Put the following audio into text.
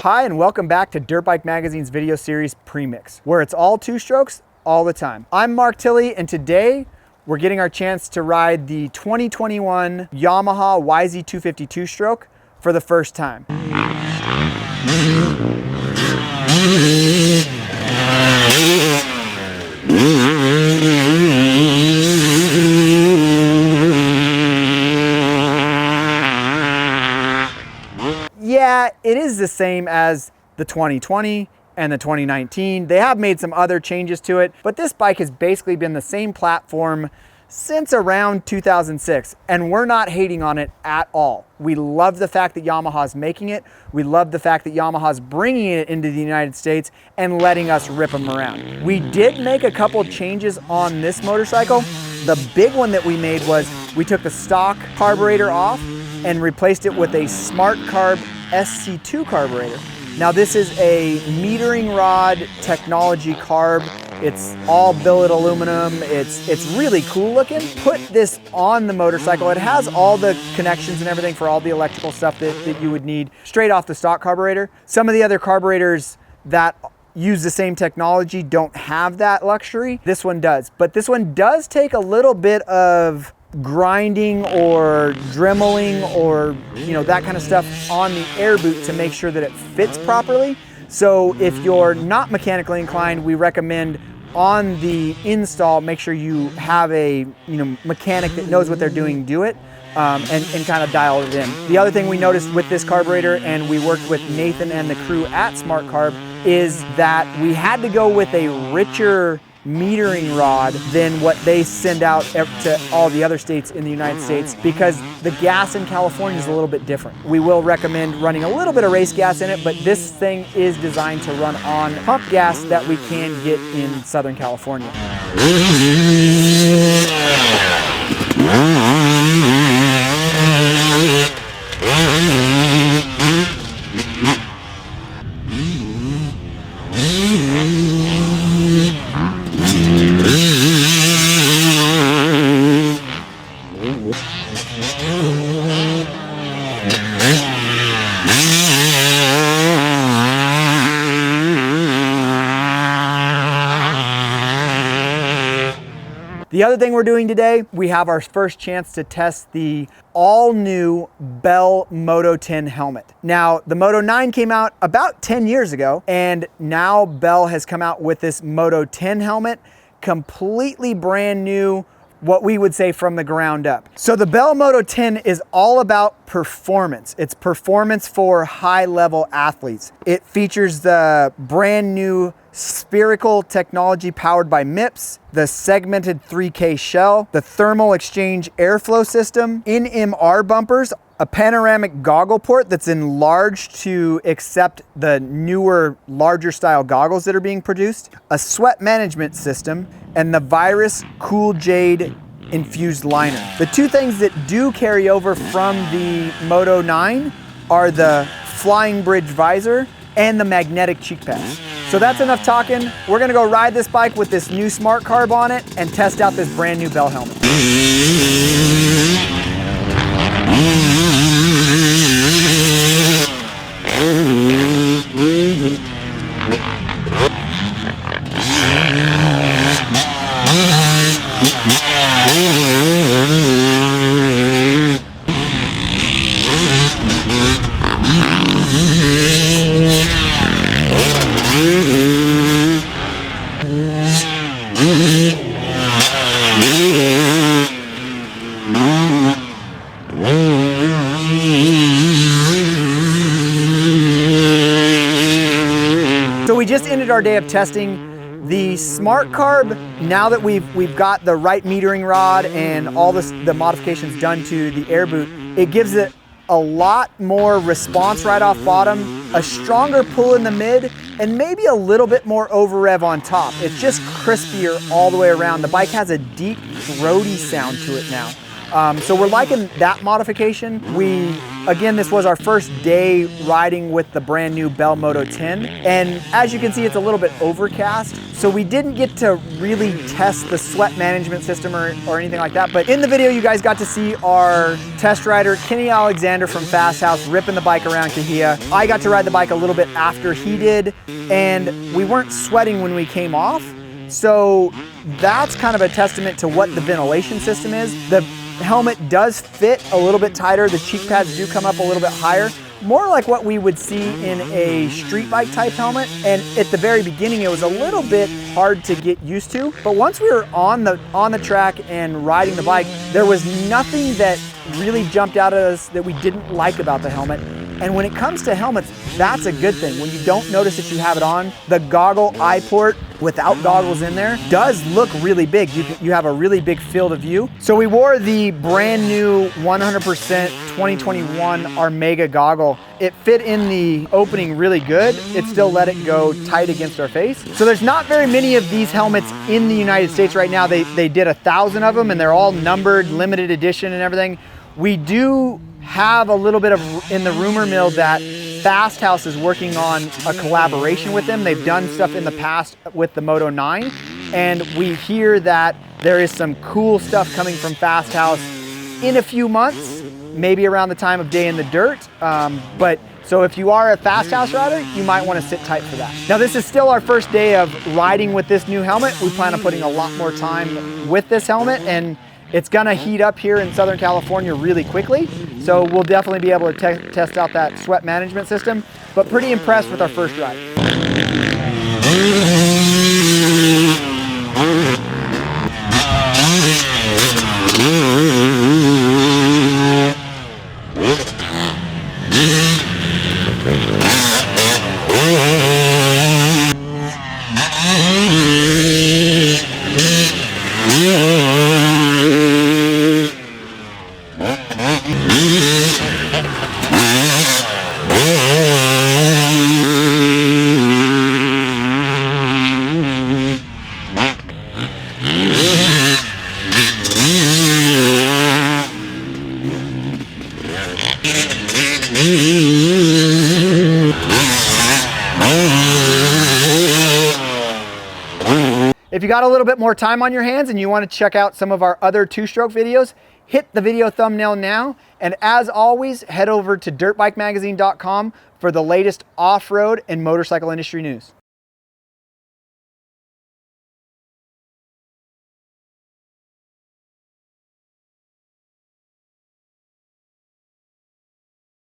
Hi, and welcome back to Dirtbike Magazine's video series Premix, where it's all two strokes all the time. I'm Mark Tilley, and today we're getting our chance to ride the 2021 Yamaha YZ250 two-stroke for the first time. Yeah, it is the same as the 2020 and the 2019. They have made some other changes to it, but this bike has basically been the same platform since around 2006, and we're not hating on it at all. We love the fact that Yamaha's making it. We love the fact that Yamaha's bringing it into the United States and letting us rip them around. We did make a couple changes on this motorcycle. The big one that we made was we took the stock carburetor off and replaced it with a Smart Carb SC2 carburetor. Now this is a metering rod technology carb. It's all billet aluminum. It's really cool looking. Put this on the motorcycle. It has all the connections and everything for all the electrical stuff that you would need straight off the stock carburetor. Some of the other carburetors that use the same technology don't have that luxury. This one does, but this one does take a little bit of grinding or dremeling or that kind of stuff on the air boot to make sure that it fits properly. So if you're not mechanically inclined, we recommend on the install, make sure you have a mechanic that knows what they're doing do it and kind of dial it in. The other thing we noticed with this carburetor, and we worked with Nathan and the crew at Smart Carb, is that we had to go with a richer metering rod than what they send out to all the other states in the United States, because the gas in California is a little bit different. We will recommend running a little bit of race gas in it, but this thing is designed to run on pump gas that we can get in Southern California. The other thing we're doing today, we have our first chance to test the all-new Bell Moto 10 helmet. Now, the Moto 9 came out about 10 years ago, and now Bell has come out with this Moto 10 helmet, completely brand new, what we would say from the ground up. So the Bell Moto 10 is all about performance. It's performance for high-level athletes. It features the brand new Spherical technology powered by MIPS, the segmented 3K shell, the thermal exchange airflow system, NMR bumpers, a panoramic goggle port that's enlarged to accept the newer, larger style goggles that are being produced, a sweat management system, and the Virus Cool Jade infused liner. The two things that do carry over from the Moto 9 are the flying bridge visor and the magnetic cheek pads. So that's enough talking. We're gonna go ride this bike with this new Smart Carb on it and test out this brand new Bell helmet. So we just ended our day of testing the Smart Carb. Now that we've got the right metering rod and all the modifications done to the air boot, it gives it a lot more response right off bottom, a stronger pull in the mid, and maybe a little bit more over rev on top. It's just crispier all the way around. The bike has a deep, throaty sound to it now. So we're liking that modification. Again, this was our first day riding with the brand new Bell Moto 10. And as you can see, it's a little bit overcast. So we didn't get to really test the sweat management system or anything like that. But in the video, you guys got to see our test rider, Kenny Alexander from Fast House, ripping the bike around Cahuilla. I got to ride the bike a little bit after he did, and we weren't sweating when we came off. So that's kind of a testament to what the ventilation system is. The helmet does fit a little bit tighter. The cheek pads do come up a little bit higher, more like what we would see in a street bike type helmet. And at the very beginning, it was a little bit hard to get used to. But once we were on the track and riding the bike, there was nothing that really jumped out at us that we didn't like about the helmet. And when it comes to helmets, that's a good thing. When you don't notice that you have it on, the goggle eye port without goggles in there does look really big. You have a really big field of view. So we wore the brand new 100% 2021 Armega goggle. It fit in the opening really good. It still let it go tight against our face. So there's not very many of these helmets in the United States right now. They did 1,000 of them and they're all numbered, limited edition and everything. We do have a little bit of in the rumor mill that Fast House is working on a collaboration with them. They've done stuff in the past with the Moto 9, and we hear that there is some cool stuff coming from Fast House in a few months, maybe around the time of Day in the Dirt. So if you are a Fast House rider, you might want to sit tight for that. Now this is still our first day of riding with this new helmet. We plan on putting a lot more time with this helmet, and it's gonna heat up here in Southern California really quickly. So we'll definitely be able to test out that sweat management system, but pretty impressed with our first ride. If you got a little bit more time on your hands and you want to check out some of our other two-stroke videos, hit the video thumbnail now. And as always, head over to dirtbikemagazine.com for the latest off-road and motorcycle industry news.